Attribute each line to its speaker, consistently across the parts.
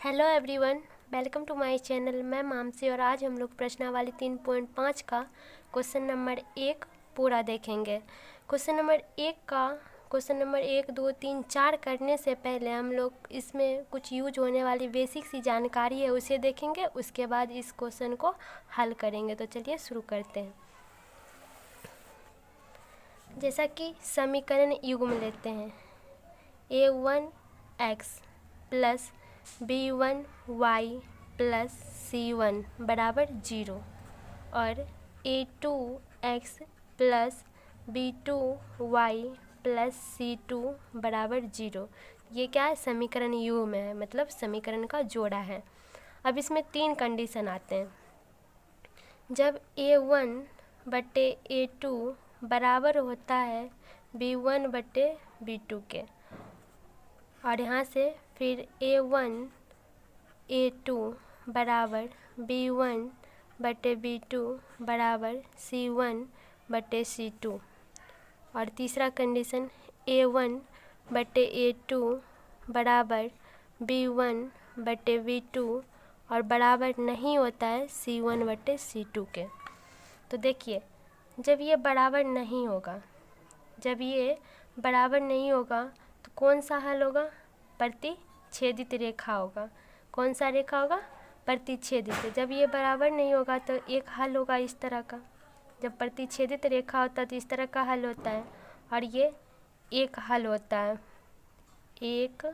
Speaker 1: Hello everyone, welcome to my channel. मैं मामसी और आज हम लोग प्रश्नावली 3.5 का क्वेश्चन नंबर 1 पूरा देखेंगे। क्वेश्चन नंबर 1, 2, 3, 4 करने से पहले हम लोग इसमें कुछ यूज होने वाली बेसिक सी जानकारी है उसे देखेंगे, उसके बाद इस क्वेश्चन को हल करेंगे। तो चलिए शुरू करते हैं। जैसा कि समीकरण युग्म लेते हैं, a1x plus b1y plus c1 बराबर 0 और a2x plus b2y plus c2 बराबर 0। ये क्या है? समीकरण यू में है, मतलब समीकरण का जोड़ा है। अब इसमें 3 कंडीशन आते हैं। जब a1 बटे a2 बराबर होता है b1 बटे b2 के, और यहाँ से फिर a1 a2 बराबर b1 बटे b2 बराबर c1 बटे c2, और तीसरा कंडीशन a1 बटे a2 बराबर b1 बटे b2 और बराबर नहीं होता है c1 बटे c2 के। तो देखिए, जब ये बराबर नहीं होगा तो कौन सा हल होगा? प्रतिच्छेदित रेखा होगा। कौन सा रेखा होगा? प्रतिच्छेदित। जब ये बराबर नहीं होगा तो एक हल होगा इस तरह का। जब प्रतिच्छेदित रेखा होता है तो इस तरह का हल होता है, और ये एक हल होता है, एक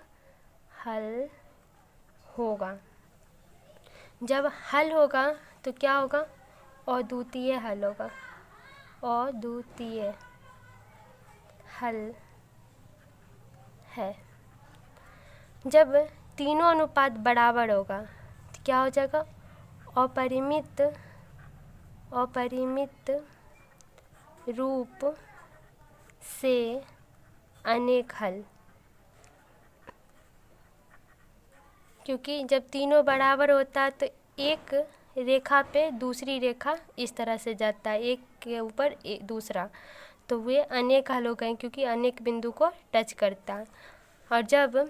Speaker 1: हल होगा। जब हल होगा तो क्या होगा? अद्वितीय हल होगा। अद्वितीय हल है। जब तीनों अनुपात बराबर होगा तो क्या हो जाएगा? अपरिमित रूप से अनेक हल। क्योंकि जब तीनों बराबर होता है तो एक रेखा पे दूसरी रेखा इस तरह से जाता है, एक के ऊपर एक दूसरा, तो वे अनेक हल हो गए क्योंकि अनेक बिंदु को टच करता है। और जब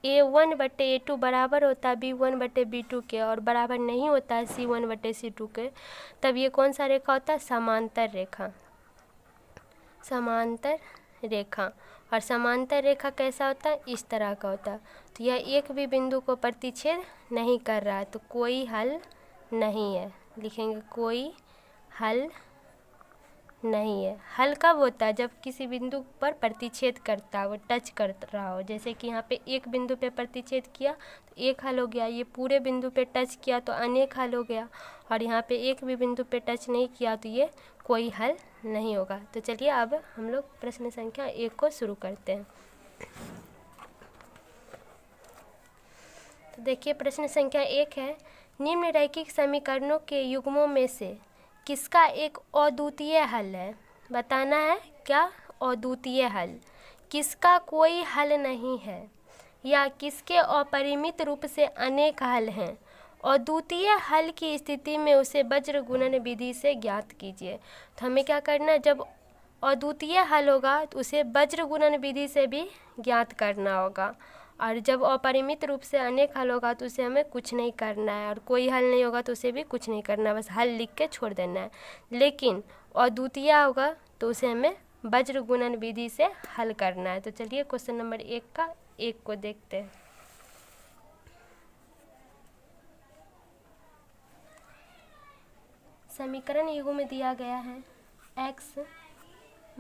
Speaker 1: a1 बटे a2 बराबर होता है b1 बटे b2 के और बराबर नहीं होता है c1 बटे c2 के, तब ये कौन सा रेखा होता है? समांतर रेखा। समांतर रेखा। और समांतर रेखा कैसा होता है? इस तरह का होता है। तो यह एक भी बिंदु को प्रतिच्छेद नहीं कर रहा है, तो कोई हल नहीं है। लिखेंगे कोई हल नहीं है। हल कब होता है? जब किसी बिंदु पर प्रतिच्छेद करता है, वो टच कर रहा हो। जैसे कि यहाँ पे एक बिंदु पे प्रतिच्छेद किया तो एक हल हो गया, ये पूरे बिंदु पे टच किया तो अनेक हल हो गया, और यहाँ पे एक भी बिंदु पे टच नहीं किया तो ये कोई हल नहीं होगा। तो चलिए अब हम लोग प्रश्न संख्या 1 को शुरू करते हैं। तो देखिए, प्रश्न संख्या 1 है, निम्न रैखिक समीकरणों के युग्मों में से किसका एक अद्वितीय हल है? बताना है क्या? अद्वितीय हल। किसका कोई हल नहीं है, या किसके अपरिमित रूप से अनेक हल हैं? अद्वितीय हल की स्थिति में उसे वज्र गुणन विधि से ज्ञात कीजिए। तो हमें क्या करना है? जब अद्वितीय हल होगा तो उसे वज्र गुणन विधि से भी ज्ञात करना होगा, और जब अपरिमित रूप से अनेक हल होगा तो उसे हमें कुछ नहीं करना है, और कोई हल नहीं होगा तो उसे भी कुछ नहीं करना है, बस हल लिख के छोड़ देना है। लेकिन अद्वितीय होगा तो उसे हमें वज्र गुणन विधि से हल करना है। तो चलिए क्वेश्चन नंबर 1 को देखते हैं। समीकरण युग्म में दिया गया है x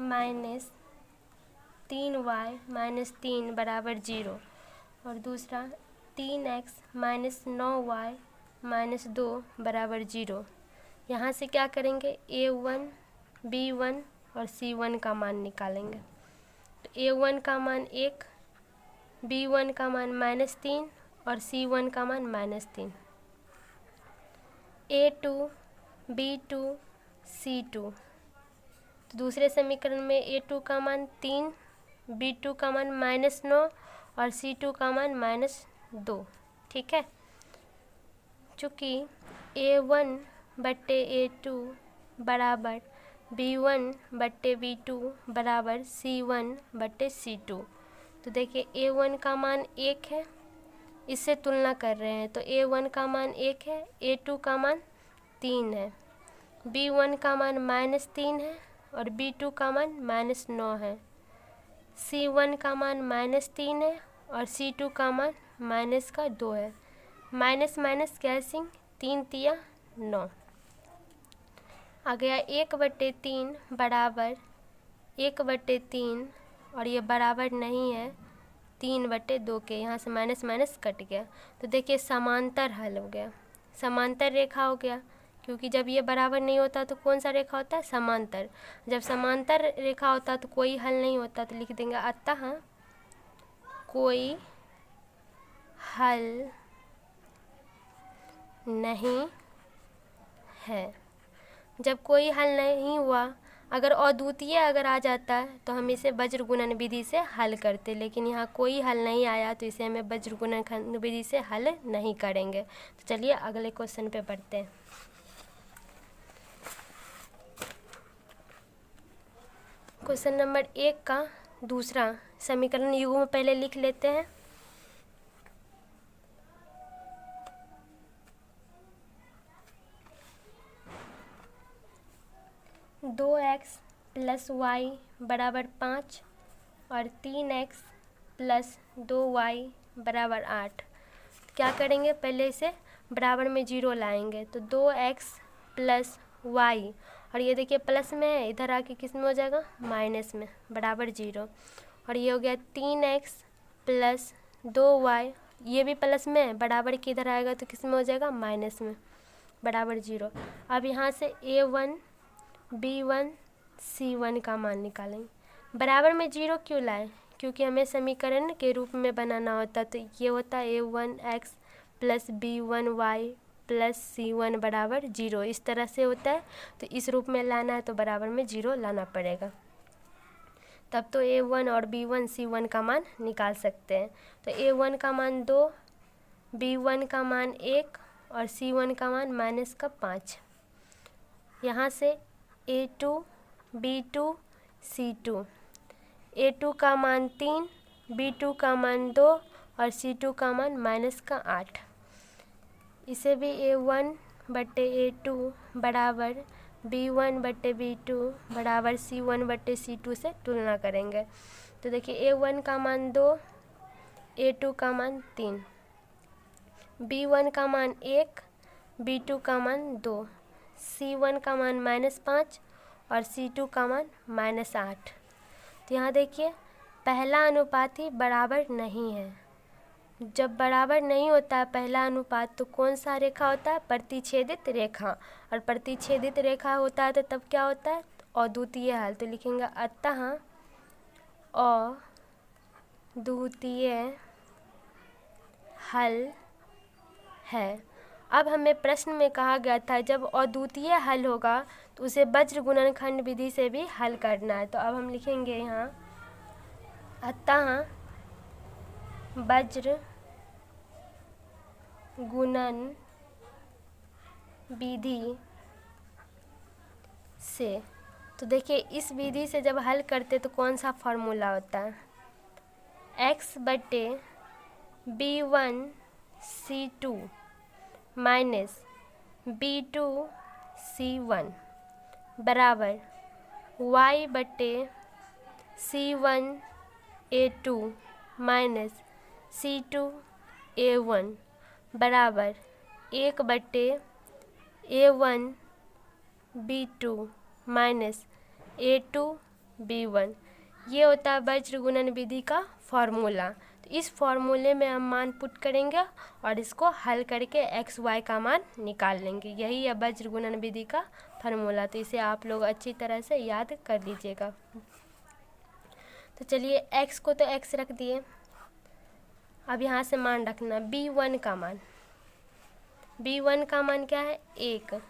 Speaker 1: माइनस 3y माइनस 3 बराबर 0, और दूसरा 3x माइनस 9y माइनस 2 बराबर 0। यहाँ से क्या करेंगे? a1, b1 और c1 का मान निकालेंगे। तो a1 का मान 1, b1 का मान -3 और c1 का मान -3। a2, b2, c2। तो दूसरे समीकरण में a2 का मान 3, b2 का मान -9 और c2 का मान -2। ठीक है। चूँकि a1 बटे a2 बराबर b1 बटे b2 बराबर c1 बटे c2, तो देखिए a1 का मान 1 है इससे तुलना कर रहे हैं। तो A1 का मान 1 है, A2 का मान 3 है, B1 का मान -3 है और B2 का मान -9 है, C1 का मान -3 है और C2 का मान -2 है। माइनस माइनस कैंसिंग, 3 तिया 9 आ गया। 1/3 बराबर 1/3 और ये बराबर नहीं है 3/2 के, यहाँ से माइनस माइनस कट गया। तो देखिए समांतर हल हो गया, समांतर रेखा हो गया, क्योंकि जब ये बराबर नहीं होता तो कौन सा रेखा होता है? समांतर। जब समांतर रेखा होता तो कोई हल नहीं होता, तो लिख देंगे अतः कोई हल नहीं है। जब कोई हल नहीं हुआ, अगर अद्वितीय अगर आ जाता है तो हम इसे वज्र गुणन विधि से हल करते, लेकिन यहाँ कोई हल नहीं आया तो इसे हमें वज्र गुणन विधि से हल नहीं करेंगे। तो चलिए अगले क्वेश्चन पे बढ़ते हैं। क्वेश्चन नंबर 1 का दूसरा समीकरण युग्म पहले लिख लेते हैं। दो एक्स प्लस वाई बराबर 5 और 3x प्लस 2y बराबर 8। क्या करेंगे? पहले इसे बराबर में 0 लाएंगे, तो 2x प्लस वाई, और ये देखिए प्लस में है, इधर आके किस में हो जाएगा? माइनस में, बराबर 0। और ये हो गया 3x प्लस 2y, ये भी प्लस में है, बराबर के इधर आएगा तो किस में हो जाएगा? माइनस में, बराबर 0। अब यहाँ से A1 B1 C1 का मान निकालेंगे। बराबर में 0 क्यों लाए? क्योंकि हमें समीकरण के रूप में बनाना होता, तो ये होता है A1x plus B1y plus C1 बराबर 0, इस तरह से होता है। तो इस रूप में लाना है तो बराबर में 0 लाना पड़ेगा, तब तो A1 और B1 C1 का मान निकाल सकते हैं। तो A1 का मान 2, B1 का मान 1 और C1 का मान -5। यहाँ से A2 B2 C2, A2 का मान 3, B2 का मान 2 और C2 का मान -8। इसे भी A1/A2 बराबर B1/B2 बराबर C1/C2 से तुलना करेंगे। तो देखिए A1 का मान 2, A2 का मान 3, B1 का मान 1, B2 का मान 2, C1 का मान -5 और C2 का मान -8। तो यहाँ देखिए पहला अनुपात ही बराबर नहीं है। जब बराबर नहीं होता है पहला अनुपात तो कौन सा रेखा होता है? प्रतिच्छेदित रेखा। और प्रतिच्छेदित रेखा होता है तो तब क्या होता है? अद्वितीय हल। तो लिखेंगे अतः अद्वितीय हल है। अब हमें प्रश्न में कहा गया था जब अद्वितीय हल होगा तो उसे वज्र गुणनखंड विधि से भी हल करना है। तो अब हम लिखेंगे यहाँ अतः वज्र गुणन विधि से। तो देखिए इस विधि से जब हल करते तो कौन सा फॉर्मूला होता है? x/B1 C2 minus B2 C1 बराबर y/C1 A2 minus C2 A1 बराबर 1/A1 B2 minus A2 B1। ये होता है वज्र गुणन विधि का फॉर्मूला। तो इस फॉर्मूले में हम मान पुट करेंगे और इसको हल करके x y का मान निकाल लेंगे। यही है वज्र गुणन विधि का फॉर्मूला। तो इसे आप लोग अच्छी तरह से याद कर लीजिएगा। तो चलिए x को तो x रख दिए, अब यहाँ से मान रखना B1 का मान। B1 का मान क्या है? 1,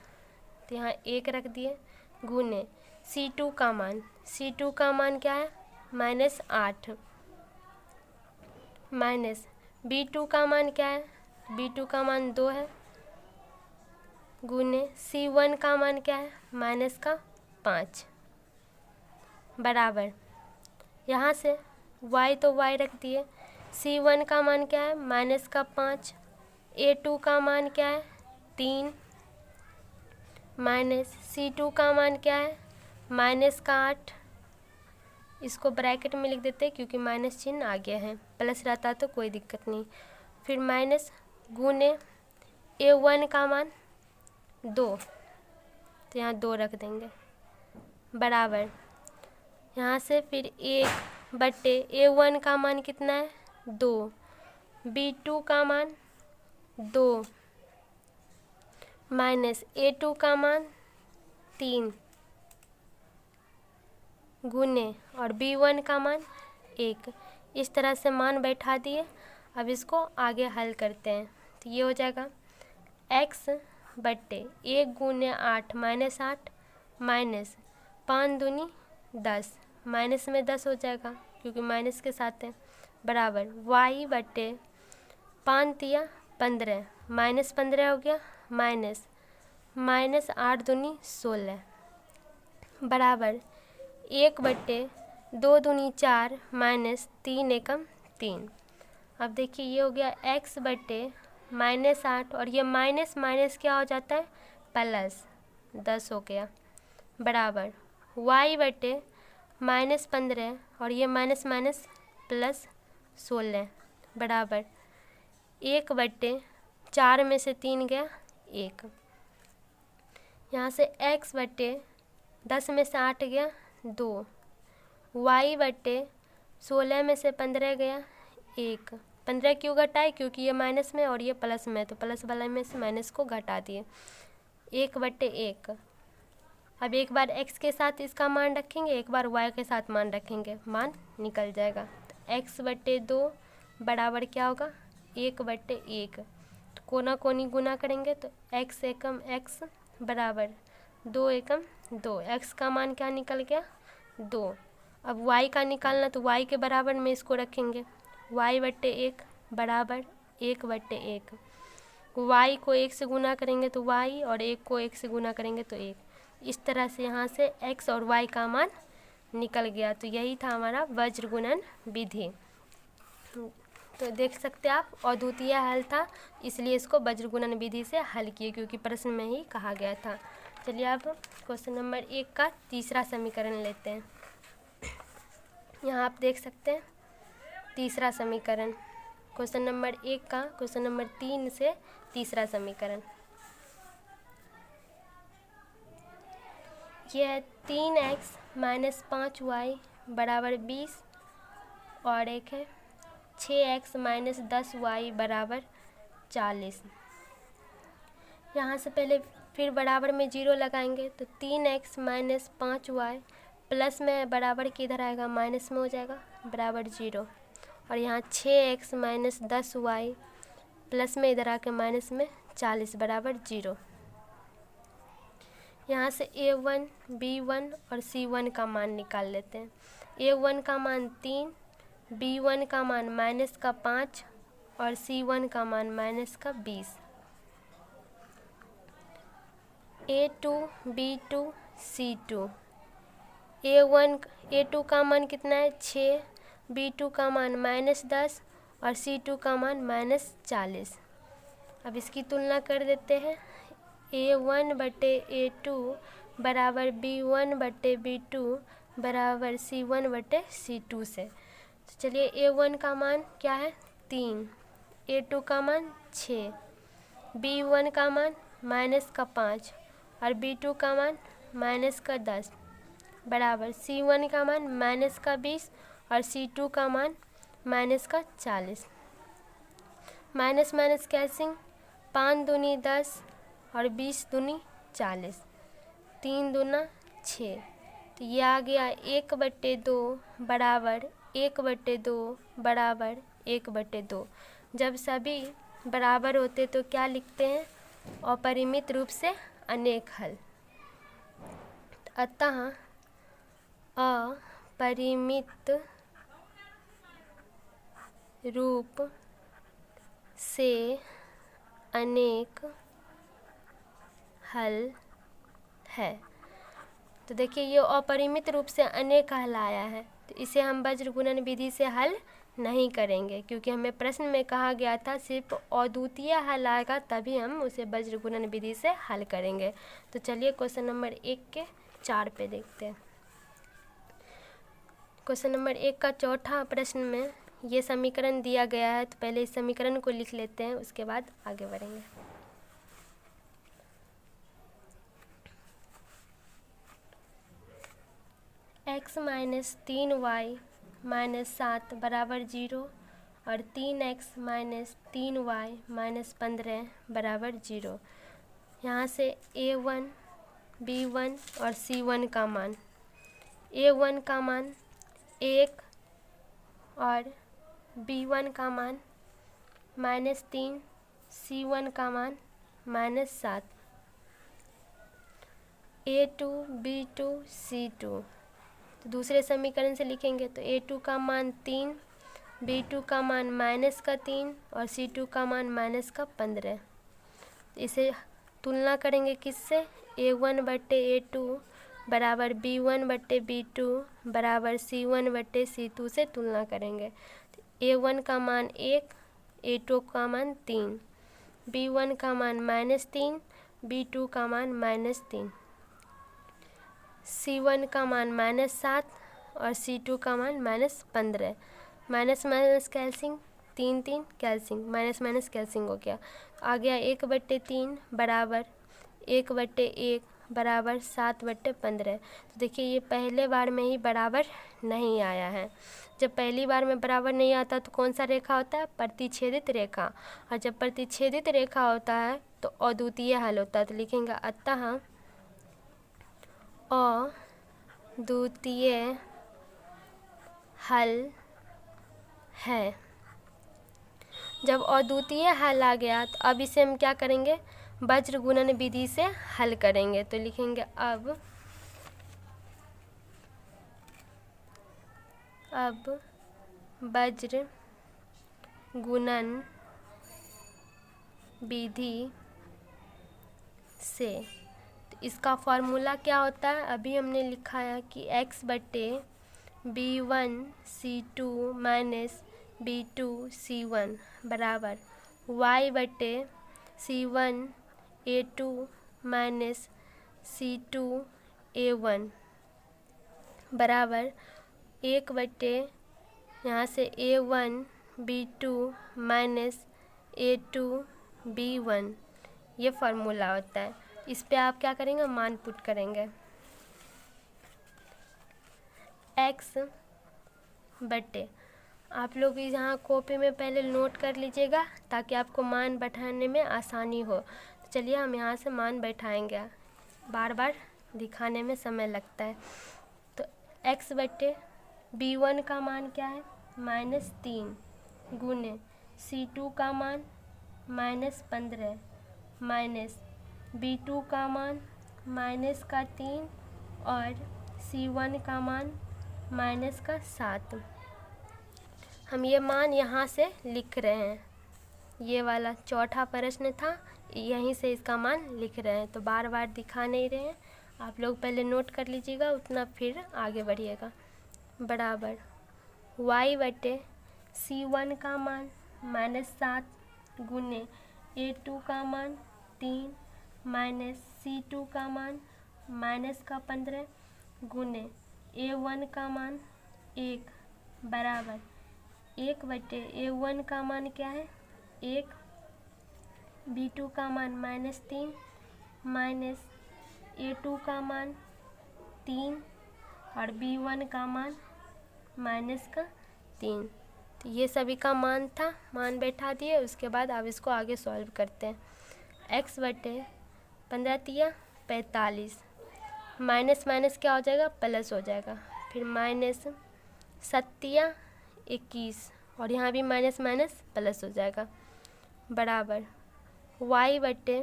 Speaker 1: तो यहाँ 1 रख दिए, गुने C2 का मान। C2 का मान क्या है? -8, माइनस B2 का मान क्या है? B2 का मान 2 है, गुने C1 का मान क्या है? -5 बराबर यहाँ से y तो y रख दिए, C1 का मान क्या है, -5। A2 का मान क्या है, 3। माइनस C2 का मान क्या है, -8। इसको ब्रैकेट में लिख देते हैं क्योंकि माइनस चिन्ह आ गया है, प्लस रहता तो कोई दिक्कत नहीं। फिर माइनस गुने A1 का मान 2, तो यहाँ 2 रख देंगे, बराबर यहाँ से फिर 1/, A1 का मान कितना है, 2। B2 का मान 2 माइनस A2 का मान 3 गुने और B1 का मान 1। इस तरह से मान बैठा दिए। अब इसको आगे हल करते हैं, तो ये हो जाएगा x/1 गुने 8 -8 माइनस 5 दूनी 10, माइनस में 10 हो जाएगा क्योंकि माइनस के साथ है, बराबर y/5 × 15 -15 हो गया, माइनस 8 दूनी 16 बराबर 1/2 दूनी 4 -3 एकम 3। अब देखिए ये हो गया x/, -8 और ये माइनस माइनस क्या हो जाता है, प्लस 10 हो गया, बराबर y/, -15 और ये माइनस माइनस प्लस 16 बराबर 1/4 में से 3 गया 1। यहाँ से x/, 10 में से 8 गया 2, y/, 16 में से 15 गया 1। 15 क्यों घटाए, क्योंकि ये माइनस में और ये प्लस में, तो प्लस वाला में से माइनस को घटा दिए, 1/1। अब एक बार x के साथ इसका मान रखेंगे, एक बार y के साथ मान रखेंगे, मान निकल जाएगा। तो x/2 बराबर क्या होगा, 1/1। तो कोना कोनी गुना करेंगे तो x एकम x बराबर 2 एकम 2। x का मान क्या निकल गया, 2। अब y का निकालना, तो y के बराबर में इसको रखेंगे, y/1 बराबर 1/1। y को 1 से गुना करेंगे तो y और 1 को 1 से गुना करेंगे तो 1। इस तरह से यहाँ से x और y का मान निकल गया। तो यही था हमारा वज्र गुणन विधि। तो देख सकते हैं आप, अद्वितीय हल था, इसलिए इसको वज्र गुणन विधि से हल किए क्योंकि प्रश्न में ही कहा गया था। चलिए अब क्वेश्चन नंबर 1 का तीसरा समीकरण लेते हैं। यहाँ आप देख सकते हैं तीसरा समीकरण, क्वेश्चन नंबर 1 का क्वेश्चन नंबर 3 से तीसरा समीकरण। यह है 3x - 5y बराबर 20 और एक है 6x - 10y बराबर 40। यहाँ से पहले फिर बराबर में 0 लगाएंगे तो 3x - 5y प्लस में बराबर की इधर आएगा माइनस में हो जाएगा, बराबर 0। और यहाँ 6x - 10y प्लस में इधर आके माइनस में 40 बराबर 0। यहाँ से A1, B1 और C1 का मान निकाल लेते हैं। A1 का मान 3, B1 का मान -5 और C1 का मान -20। A2, B2, C2। A2 का मान कितना है, 6, B2 का मान -10 और C2 का मान -40। अब इसकी तुलना कर देते हैं, A1/A2 बराबर B1/B2 बराबर C1/C2 से। तो चलिए A1 का मान क्या है, 3, A2 का मान 6, B1 का मान -5 और B2 का मान -10 बराबर C1 का मान -20 और C2 का मान -40। माइनस माइनस कैसिंग, 5 दूनी 10 और 20 दूनी 40, 3 दूना 6। तो ये आ गया 1/2 बराबर 1/2 बराबर 1/2। जब सभी बराबर होते तो क्या लिखते हैं, अपरिमित रूप से अनेक हल। अतः अपरिमित रूप से अनेक हल है। तो देखिए ये अपरिमित रूप से अनेक हल आया है, तो इसे हम वज्र गुणन विधि से हल नहीं करेंगे, क्योंकि हमें प्रश्न में कहा गया था सिर्फ अद्वितीय हल आएगा तभी हम उसे वज्र गुणन विधि से हल करेंगे। तो चलिए क्वेश्चन नंबर 1 के 4 पे देखते हैं। क्वेश्चन नंबर 1 का चौथा प्रश्न में ये समीकरण दिया गया है, तो पहले इस समीकरण को लिख लेते हैं, उसके बाद आगे बढ़ेंगे। x माइनस 3y माइनस 7 बराबर 0 और 3x माइनस 3y माइनस 15 बराबर 0। यहाँ से a1, b1 और c1 का मान, a1 का मान 1 और b1 का मान -3, c1 का मान -7, a2, b2, c2। तो दूसरे समीकरण से लिखेंगे तो a2 का मान 3, b2 का मान -3 और c2 का मान -15। इसे तुलना करेंगे किससे, a1 बट्टे a2 बराबर b1 बट्टे b2 बराबर c1 बट्टे c2 से तुलना करेंगे। तो a1 का मान 1, a2 का मान 3, b1 का मान -3, b2 का मान -3, c1 का मान -7 और c2 का मान -15। माइनस माइनस कैल्सिंग, 3 3 कैल्सिंग, माइनस माइनस कैल्सिंग हो गया। आ गया 1/3 बराबर 1/1 बराबर 7/15। तो देखिए ये पहले बार में ही बराबर नहीं आया है। जब पहली बार में बराबर नहीं आता तो कौन सा रेखा होता है, प्रतिच्छेदित रेखा। और जब प्रतिच्छेदित रेखा होता है तो अद्वितीय हल होता है। तो लिखेंगे अतः अद्वितीय हल है। जब अद्वितीय हल आ गया तो अब इसे हम क्या करेंगे, वज्र गुणन विधि से हल करेंगे। तो लिखेंगे अब वज्र गुणन विधि से। तो इसका फॉर्मूला क्या होता है, अभी हमने लिखा है कि x बट्टे b1 c2 minus b2 c1 बराबर y बट्टे c1 a2 minus c2 a1 बराबर 1 बट्टे यहाँ से a1 b2 minus a2 b1। ये फार्मूला होता है। इस पे आप क्या करेंगे, मान पुट करेंगे। x बट्टे, आप लोग यहाँ कॉपी में पहले नोट कर लीजिएगा ताकि आपको मान बैठाने में आसानी हो। तो चलिए हम यहाँ से मान बैठाएंगे, बार बार दिखाने में समय लगता है। तो x बट्टे b1 का मान क्या है, -3 गुने c2 का मान -15 माइनस b2 का मान -3 और c1 का मान -7। हम ये मान यहाँ से लिख रहे हैं। ये वाला चौथा प्रश्न था, यहीं से इसका मान लिख रहे हैं। तो बार बार दिखा नहीं रहे हैं, आप लोग पहले नोट कर लीजिएगा, उतना फिर आगे बढ़िएगा। बराबर y बटे c1 का मान -7 गुने a2 का मान 3 माइनस c2 का मान -15 गुने a1 का मान 1 बराबर 1 बटे a1 का मान क्या है 1, b2 का मान -3 माइनस a2 का मान 3 और b1 का मान -3। तो ये सभी का मान था, मान बैठा दिए। उसके बाद अब इसको आगे सॉल्व करते हैं। x बटे 15 तिया 45, माइनस माइनस क्या हो जाएगा, प्लस हो जाएगा। फिर माइनस 7 21 और यहाँ भी माइनस माइनस प्लस हो जाएगा। बराबर y बटे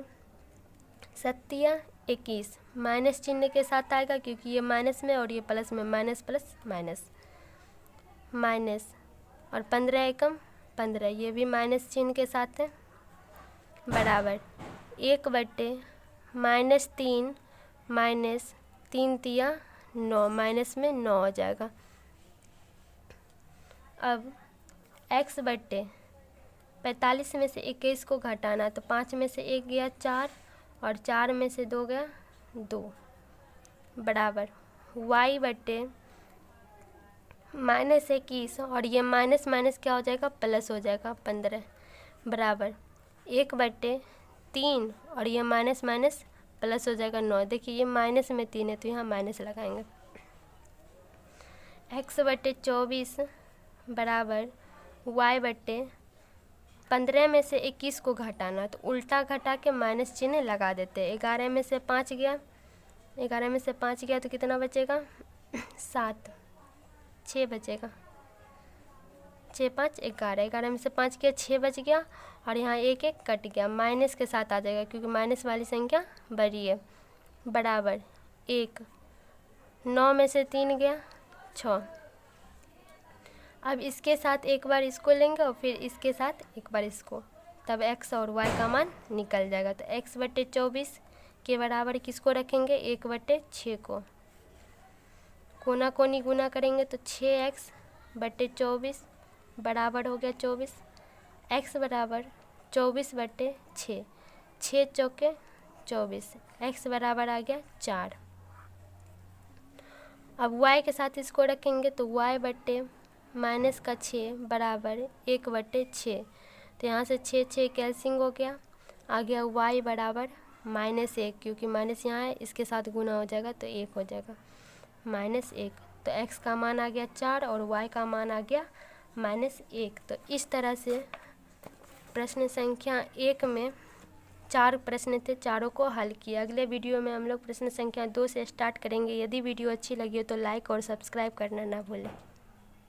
Speaker 1: 7 21, माइनस चिन्ह के साथ आएगा क्योंकि ये माइनस में और ये प्लस में, माइनस प्लस माइनस माइनस, और 15 एकम 15, ये भी माइनस चिन्ह के साथ है। बराबर 1 बटे -3 माइनस 3 तिया 9, माइनस में 9 हो जाएगा। अब x बट्टे 45 में से 21 को घटाना, तो 5 में से 1 गया 4 और 4 में से 2 गया 2 बराबर y बट्टे -21 और ये माइनस माइनस क्या हो जाएगा, प्लस हो जाएगा 15 बराबर 1/3 और ये माइनस माइनस प्लस हो जाएगा 9। देखिए ये माइनस में 3 है तो यहाँ माइनस लगाएंगे। x/24 बराबर y/15 में से 21 को घटाना, तो उल्टा घटा के माइनस चिन्ह लगा देते हैं। 11 में से 5 गया, 11 में से 5 गया तो कितना बचेगा 7, 6 बचेगा, 6 5 11, 11 में से 5 गया 6 बच गया और यहाँ 1 1 कट गया, माइनस के साथ आ जाएगा क्योंकि माइनस वाली संख्या बड़ी है बराबर 1। 9 में से 3 गया 6। अब इसके साथ एक बार इसको लेंगे और फिर इसके साथ एक बार इसको, तब x और y का मान निकल जाएगा। तो x/24 के बराबर किसको रखेंगे, 1/6 को। कोना कोनी गुना करेंगे तो 6x/24 बराबर हो गया 24। x बराबर 24/6, 6 चौके 24, x बराबर आ गया 4। अब y के साथ इसको रखेंगे तो y/-6 बराबर 1/6, तो यहाँ से 6 6 कैंसिल हो गया, आ गया y बराबर -1, क्योंकि माइनस यहाँ है इसके साथ गुना हो जाएगा तो 1 हो जाएगा -1। तो x का मान आ गया 4 और y का मान आ गया -1। तो इस तरह से प्रश्न संख्या 1 में 4 प्रश्न थे, चारों को हल किया। अगले वीडियो में हम लोग प्रश्न संख्या 2 से स्टार्ट करेंगे। यदि वीडियो अच्छी लगी हो तो लाइक और सब्सक्राइब करना ना भूलें।